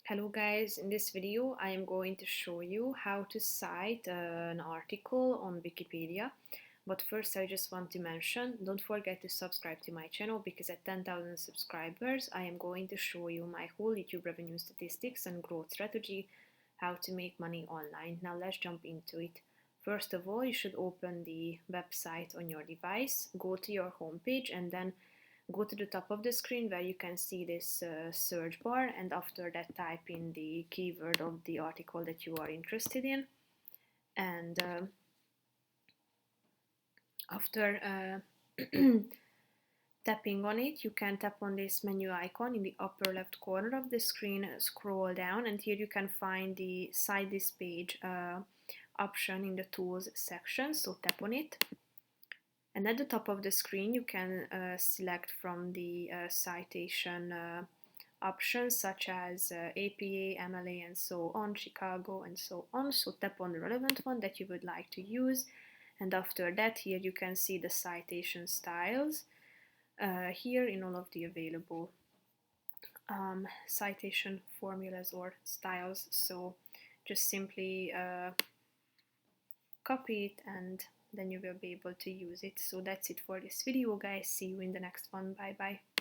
Hello guys, in this video I am going to show you how to cite an article on Wikipedia. But first I just want to mention, don't forget to subscribe to my channel because at 10,000 subscribers I am going to show you my whole YouTube revenue statistics and growth strategy, how to make money online. Now let's jump into it. First of all, you should open the website on your device, go to your homepage and then go to the top of the screen where you can see this search bar, and after that type in the keyword of the article that you are interested in, and after tapping on it, you can tap on this menu icon in the upper left corner of the screen, scroll down, and here you can find the cite this page option in the tools section, so tap on it. And at the top of the screen, you can select from the citation options such as APA, MLA, and so on, Chicago, and so on. So tap on the relevant one that you would like to use. And after that, here you can see the citation styles here in all of the available citation formulas or styles. So just simply copy it and then you will be able to use it. So that's it for this video guys, see you in the next one, bye bye.